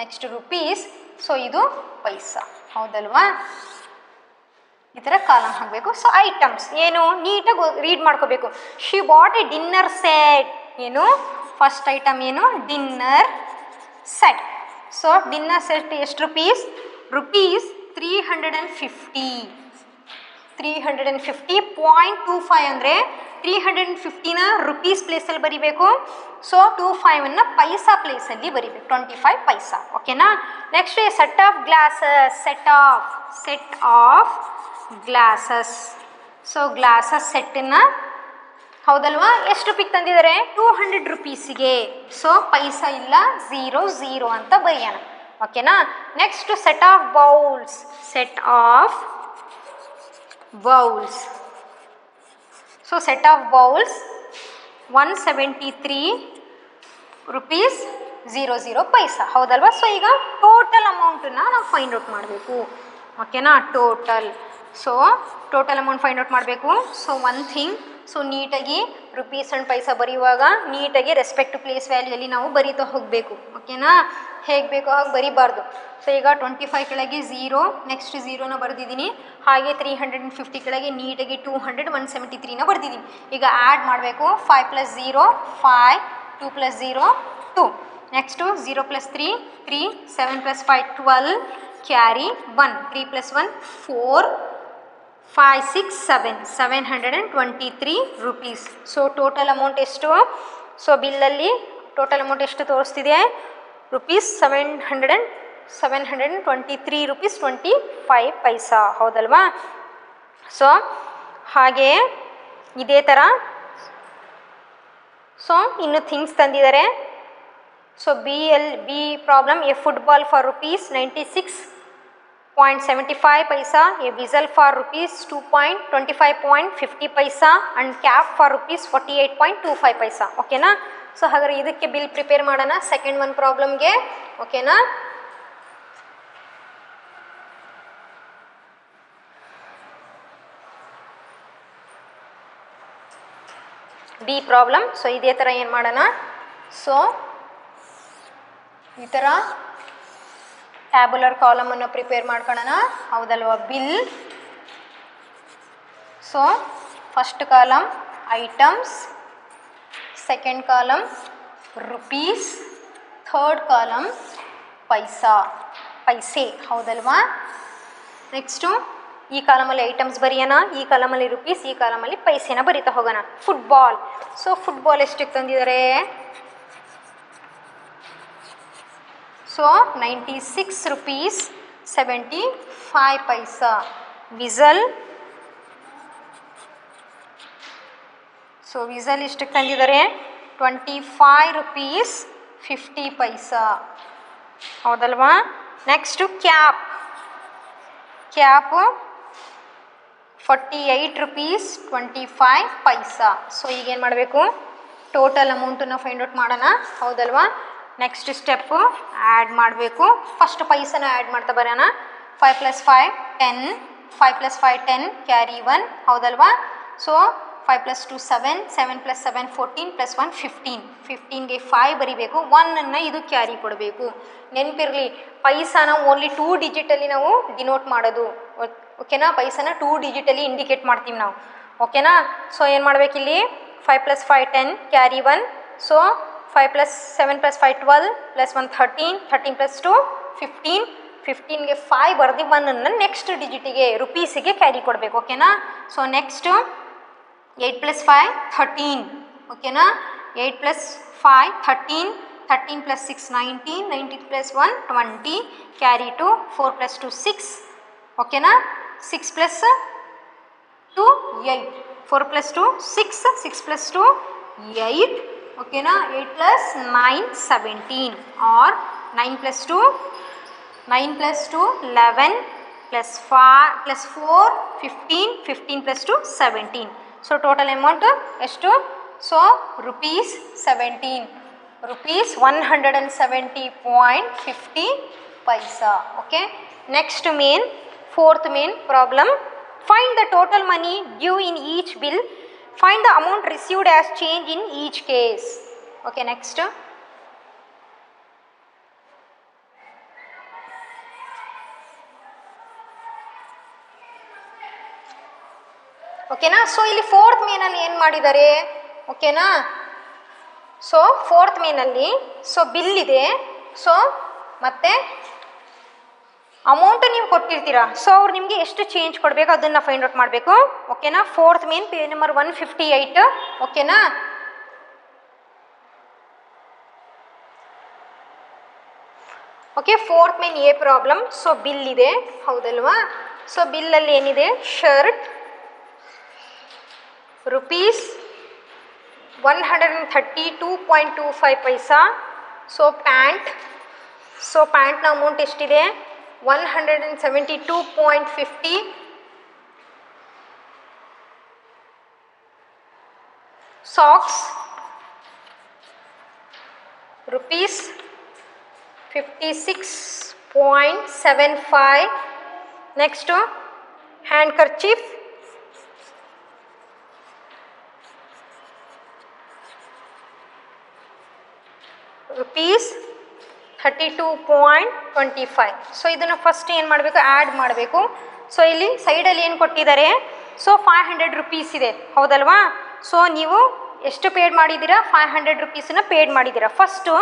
Next rupees. ಸೊ ಇದು ಪೈಸಾ ಹೌದಲ್ವಾ, ಈ ಥರ ಕಾಲಮ್ ಹಾಕಬೇಕು. ಸೊ ಐಟಮ್ಸ್ ಏನು ನೀಟಾಗಿ ರೀಡ್ ಮಾಡ್ಕೋಬೇಕು. She bought a dinner set. ಏನು ಫಸ್ಟ್ ಐಟಮ್ ಏನು? Dinner set. So dinner set ಎಷ್ಟು ರುಪೀಸ್? ರುಪೀಸ್ 350. 350.25 ಅಂದರೆ 350ನ ರುಪೀಸ್ ಪ್ಲೇಸಲ್ಲಿ ಬರಿಬೇಕು. ಸೊ 25ನ್ನು ಪೈಸಾ ಪ್ಲೇಸಲ್ಲಿ ಬರಿಬೇಕು, 25 ಪೈಸಾ. ಓಕೆನಾ? Next set of glasses. Set of glasses. So glasses ಸೆಟ್ಟನ್ನು ಹೌದಲ್ವಾ ಎಷ್ಟು ರೂಪಿಗೆ ತಂದಿದ್ದಾರೆ? 200 ರುಪೀಸಿಗೆ. ಸೊ ಪೈಸಾ ಇಲ್ಲ, 0 ಅಂತ ಬರೆಯೋಣ. ಓಕೆನಾ? Next set of bowls. Set of bowls. So set of bowls 173 rupees 00 ಪೈಸಾ ಹೌದಲ್ವಾ. ಸೊ ಈಗ ಟೋಟಲ್ ಅಮೌಂಟನ್ನು ನಾವು ಫೈಂಡ್ ಔಟ್ ಮಾಡಬೇಕು. ಓಕೆನಾ? So total amount find out ಮಾಡಬೇಕು. ಸೊ ಒನ್ ಥಿಂಗ್, ಸೊ ನೀಟಾಗಿ ರುಪೀಸ್ ಆ್ಯಂಡ್ ಪೈಸಾ ಬರೆಯುವಾಗ ನೀಟಾಗಿ ರೆಸ್ಪೆಕ್ಟ್ ಟು ಪ್ಲೇಸ್ ವ್ಯಾಲ್ಯೂಯಲ್ಲಿ ನಾವು ಬರೀತಾ ಹೋಗಬೇಕು. ಓಕೆನಾ? ಹೇಗೆ ಬೇಕೋ ಹಾಗೆ ಬರೀಬಾರ್ದು. ಸೊ ಈಗ 25 ಕೆಳಗೆ 0, ನೆಕ್ಸ್ಟ್ 0ನ ಬರೆದಿದ್ದೀನಿ. ಹಾಗೆ 350 ಕೆಳಗೆ ನೀಟಾಗಿ 200, 173ನ ಬರೆದಿದ್ದೀನಿ. ಈಗ ಆ್ಯಡ್ ಮಾಡಬೇಕು. 5 + 0 5, 2 + 0 2. Next 0 + 3 3, 7 + 5 12, carry 1, 3 + 1 4, 5 6 7 723 rupees. So total amount ಎಷ್ಟು? ಸೊ ಬಿಲ್ಲಲ್ಲಿ ಟೋಟಲ್ ಅಮೌಂಟ್ ಎಷ್ಟು ತೋರಿಸ್ತಿದೆ? ರುಪೀಸ್ 723 ರುಪೀಸ್ 25 ಪೈಸಾ ಹೌದಲ್ವಾ. ಸೊ ಹಾಗೆ ಇದೇ ಥರ ಸೊ ಇನ್ನು ಥಿಂಗ್ಸ್ ತಂದಿದ್ದಾರೆ. So B problem, A football for rupees 96.75 paisa, a whistle for rupees 2.25.50 paisa and cap for rupees 48.25 paisa. ಓಕೆನಾ? ಸೊ ಹಾಗಾದ್ರೆ ಇದಕ್ಕೆ ಬಿಲ್ ಪ್ರಿಪೇರ್ ಮಾಡೋಣ ಸೆಕೆಂಡ್ ಒನ್ ಪ್ರಾಬ್ಲಮ್ಗೆ. ಓಕೆನಾ? B problem. ಸೊ ಇದೇ ಥರ ಏನು ಮಾಡೋಣ? ಸೊ ಈ ಥರ ಟ್ಯಾಬುಲರ್ ಕಾಲಮನ್ನು ಪ್ರಿಪೇರ್ ಮಾಡ್ಕೊಳ್ಳೋಣ ಹೌದಲ್ವ. Bill. So first column items, second column rupees, third column paise ಹೌದಲ್ವಾ. ನೆಕ್ಸ್ಟು ಈ ಕಾಲಮಲ್ಲಿ ಐಟಮ್ಸ್ ಬರೆಯೋಣ, ಈ ಕಾಲಮಲ್ಲಿ ರುಪೀಸ್, ಈ ಕಾಲಮಲ್ಲಿ ಪೈಸೆನ ಬರಿತಾ ಹೋಗೋಣ. ಫುಟ್ಬಾಲ್. ಸೊ ಫುಟ್ಬಾಲ್ ಎಷ್ಟಕ್ಕೆ ತಂದಿದ್ದಾರೆ? ಸೊ 96 ರುಪೀಸ್ 75 ಪೈಸಾ. ವಿಸಲ್. ಸೊ ವಿಸಲ್ ಎಷ್ಟಕ್ಕೆ ತಂದಿದ್ದಾರೆ? 25 ರುಪೀಸ್ 50 ಪೈಸಾ ಹೌದಲ್ವಾ. Next cap. 48 ರುಪೀಸ್ 25 ಪೈಸಾ. ಸೊ ಈಗೇನು ಮಾಡಬೇಕು? ಟೋಟಲ್ ಅಮೌಂಟನ್ನು ಫೈಂಡ್ ಔಟ್ ಮಾಡೋಣ ಹೌದಲ್ವಾ. ನೆಕ್ಸ್ಟ್ ಸ್ಟೆಪ್ಪು ಆ್ಯಡ್ ಮಾಡಬೇಕು. ಫಸ್ಟ್ ಪೈಸನ ಆ್ಯಡ್ ಮಾಡ್ತಾ ಬರೋಣ. 5 + 5 10, 5 + 5 10, ಕ್ಯಾರಿ 1 ಹೌದಲ್ವಾ. ಸೊ 5 + 2 7, 7 + 7 14 + 1 15. 15ಗೆ 5 ಬರಿಬೇಕು, 1ಅನ್ನು ಇದು ಕ್ಯಾರಿ ಕೊಡಬೇಕು. ನೆನಪಿರಲಿ, ಪೈಸಾನ ಓನ್ಲಿ 2 ಡಿಜಿಟಲ್ಲಿ ನಾವು ಡಿನೋಟ್ ಮಾಡೋದು. ಓಕೆನಾ? ಪೈಸಾನ 2 ಡಿಜಿಟಲ್ಲಿ ಇಂಡಿಕೇಟ್ ಮಾಡ್ತೀವಿ ನಾವು. ಓಕೆನಾ? ಸೊ ಏನು ಮಾಡಬೇಕಿಲ್ಲಿ? 5 + 5 10, ಕ್ಯಾರಿ 1. ಸೊ 5 + 7 + 5 12 + 1 13, 13 + 2 15. 15ಗೆ 5 ಬರೆದು 1ಅನ್ನು ನೆಕ್ಸ್ಟ್ ಡಿಜಿಟಿಗೆ ರುಪೀಸಿಗೆ ಕ್ಯಾರಿ ಕೊಡಬೇಕು. ಓಕೆನಾ? So next 8 + 5 13. ಓಕೆನಾ? 8 + 5 13, 13 + 6 19, 19 + 1 20, ಕ್ಯಾರಿ 2. 4 + 2 6. ಓಕೆನಾ? 6 + 2 8. 4 + 2 6, 6 + 2 8, ಓಕೆನಾ. 8 + 9 17 or 9 + 2 11 + 4 15, 15 + 2 17. ಸೊ ಟೋಟಲ್ ಅಮೌಂಟ್ ಎಷ್ಟು? So rupees 17, rupees 170.50 paisa. Okay. Next main, fourth main problem. Find the total money due in each bill. Find the amount received as change in each case. Okay, next. ಓಕೆನಾ. ಸೊ ಇಲ್ಲಿ ಫೋರ್ತ್ ಮೇನಲ್ಲಿ ಏನು ಮಾಡಿದ್ದಾರೆ? ಓಕೆನಾ. ಸೊ ಫೋರ್ತ್ ಮೇನಲ್ಲಿ ಸೊ ಬಿಲ್ ಇದೆ, ಸೊ ಮತ್ತೆ ಅಮೌಂಟ್ ನೀವು ಕೊಟ್ಟಿರ್ತೀರಾ, ಸೊ ಅವ್ರು ನಿಮಗೆ ಎಷ್ಟು ಚೇಂಜ್ ಕೊಡಬೇಕು ಅದನ್ನು ಫೈಂಡ್ ಔಟ್ ಮಾಡಬೇಕು. ಓಕೆನಾ. Fourth main page number 158. ಓಕೆನಾ. Okay, fourth main A problem. So bill ಇದೆ, ಹೌದಲ್ವಾ. ಸೊ ಬಿಲ್ಲಲ್ಲಿ ಏನಿದೆ? Shirt rupees 132.25 paisa. So pant, so ಪ್ಯಾಂಟ್ನ ಅಮೌಂಟ್ ಎಷ್ಟಿದೆ? 172.50. Socks rupees 56.75. Next handkerchief rupees 32.25. So ಇದನ್ನು ಫಸ್ಟ್ ಏನು ಮಾಡಬೇಕು? ಆ್ಯಡ್ ಮಾಡಬೇಕು. ಸೊ ಇಲ್ಲಿ ಸೈಡಲ್ಲಿ ಏನು ಕೊಟ್ಟಿದ್ದಾರೆ? ಸೊ 500 rupees ಇದೆ, ಹೌದಲ್ವಾ. ಸೊ ನೀವು ಎಷ್ಟು ಪೇಡ್ ಮಾಡಿದ್ದೀರಾ? 500 rupeesನ ಪೇಡ್ ಮಾಡಿದ್ದೀರಾ. ಫಸ್ಟು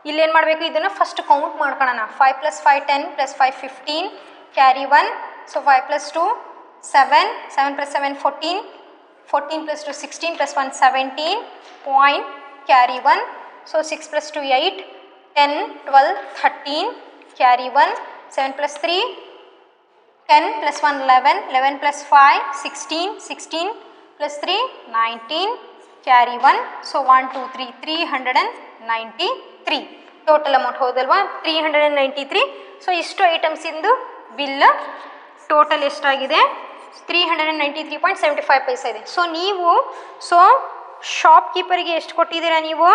ಇಲ್ಲೇನು ಮಾಡಬೇಕು? ಇದನ್ನು ಫಸ್ಟ್ ಕೌಂಟ್ ಮಾಡ್ಕೊಳ್ಳೋಣ. 5 + 5 10 + 5 15, carry 1. So 5 + 2 7, 7 + 7 14, 14 + 2 16 + 1 17, point carry 1. So 6 + 2 8, 10 12 13, carry 1, 7 + 3 10 + 1 11, 11 + 5 16, 16 + 3 19, carry 1. So 1 2 3 393 total amount, ಹೌದಲ್ವಾ. 393. ಸೊ ಇಷ್ಟು ಐಟಮ್ಸ್ ಇಂದು ಬಿಲ್ ಟೋಟಲ್ ಎಷ್ಟಾಗಿದೆ? 393.75 ಪೈಸಾ ಇದೆ. ಸೊ ನೀವು ಶಾಪ್ ಕೀಪರಿಗೆ ಎಷ್ಟು ಕೊಟ್ಟಿದ್ದೀರಾ ನೀವು?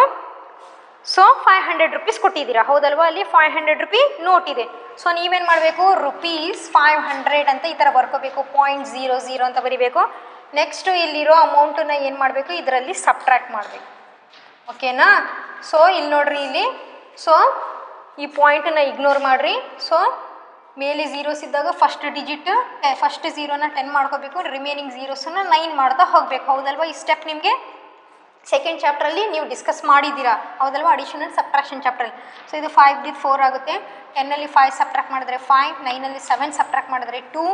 ಸೊ 500 rupees ಕೊಟ್ಟಿದ್ದೀರಾ, ಹೌದಲ್ವಾ. ಅಲ್ಲಿ 500 rupee ನೋಟ್ ಇದೆ. ಸೊ ನೀವೇನು ಮಾಡಬೇಕು? ₹500 ಅಂತ ಈ ಥರ ಬರ್ಕೋಬೇಕು. 0.00 ಅಂತ ಬರಿಬೇಕು. ನೆಕ್ಸ್ಟು ಇಲ್ಲಿರೋ ಅಮೌಂಟನ್ನ ಏನು ಮಾಡಬೇಕು? ಇದರಲ್ಲಿ ಸಬ್ಟ್ರ್ಯಾಕ್ಟ್ ಮಾಡಬೇಕು. ಓಕೆನಾ. ಸೊ ಇಲ್ಲಿ ನೋಡ್ರಿ, ಇಲ್ಲಿ ಸೊ ಈ ಪಾಯಿಂಟನ್ನು ಇಗ್ನೋರ್ ಮಾಡಿರಿ. ಸೊ ಮೇಲೆ ಝೀರೋಸ್ ಇದ್ದಾಗ ಫಸ್ಟ್ ಡಿಜಿಟ್ ಫಸ್ಟ್ ಝೀರೋನ 10 ಮಾಡ್ಕೋಬೇಕು, ರಿಮೈನಿಂಗ್ ಝೀರೋಸನ್ನು 9 ಮಾಡ್ತಾ ಹೋಗಬೇಕು, ಹೌದಲ್ವಾ. ಈ ಸ್ಟೆಪ್ ನಿಮಗೆ ಸೆಕೆಂಡ್ ಚಾಪ್ಟ್ರಲ್ಲಿ ನೀವು ಡಿಸ್ಕಸ್ ಮಾಡಿದ್ದೀರಾ, ಹೌದಲ್ವಾ, ಅಡಿಷನಲ್ ಸಬ್ಟ್ರಾಕ್ಷನ್ ಚಾಪ್ಟ್ರಲ್ಲಿ. ಸೊ ಇದು 5 × 4 ಆಗುತ್ತೆ. 10ನಲ್ಲಿ 5 ಸಬ್ಟ್ರಾಕ್ಟ್ ಮಾಡಿದ್ರೆ 5, 9ನಲ್ಲಿ 7 ಸಬ್ಟ್ರಾಕ್ಟ್ ಮಾಡಿದ್ರೆ 2,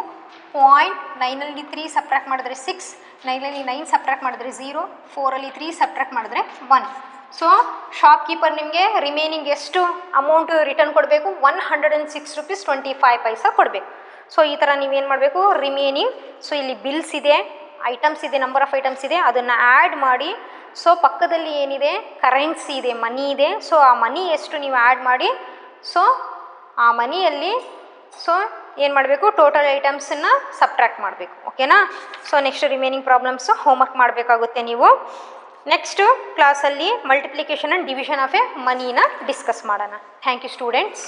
ಪಾಯಿಂಟ್ 9ನಲ್ಲಿ 3 ಸಬ್ಟ್ರಾಕ್ಟ್ ಮಾಡಿದ್ರೆ 6, 9ನಲ್ಲಿ 9 ಸಬ್ಟ್ರಾಕ್ಟ್ ಮಾಡಿದ್ರೆ 0, 4ರಲ್ಲಿ 3 ಸಬ್ಟ್ರಾಕ್ಟ್ ಮಾಡಿದ್ರೆ 1. ಸೊ ಶಾಪ್ ಕೀಪರ್ ನಿಮಗೆ ರಿಮೈನಿಂಗ್ ಎಷ್ಟು ಅಮೌಂಟ್ ರಿಟರ್ನ್ ಕೊಡಬೇಕು? 106 rupees 25 ಪೈಸಾ ಕೊಡಬೇಕು. ಸೊ ಈ ಥರ ನೀವೇನು ಮಾಡಬೇಕು? ರಿಮೈನಿಂಗ್, ಸೊ ಇಲ್ಲಿ ಬಿಲ್ಸ್ ಇದೆ, ಐಟಮ್ಸ್ ಇದೆ, ನಂಬರ್ ಆಫ್ ಐಟಮ್ಸ್ ಇದೆ, ಅದನ್ನು ಆ್ಯಡ್ ಮಾಡಿ. ಸೊ ಪಕ್ಕದಲ್ಲಿ ಏನಿದೆ? ಕರೆನ್ಸಿ ಇದೆ, ಮನಿ ಇದೆ. ಸೊ ಆ ಮನಿ ಎಷ್ಟು ನೀವು ಆ್ಯಡ್ ಮಾಡಿ. ಸೊ ಆ ಮನಿಯಲ್ಲಿ ಸೊ ಏನು ಮಾಡಬೇಕು? ಟೋಟಲ್ ಐಟಮ್ಸನ್ನು ಸಬ್ಟ್ರ್ಯಾಕ್ಟ್ ಮಾಡಬೇಕು. ಓಕೆನಾ. So next remaining problems homework ಮಾಡಬೇಕಾಗುತ್ತೆ ನೀವು. ನೆಕ್ಸ್ಟು ಕ್ಲಾಸಲ್ಲಿ multiplication and division of a ಮನಿನ ಡಿಸ್ಕಸ್ ಮಾಡೋಣ. Thank you students.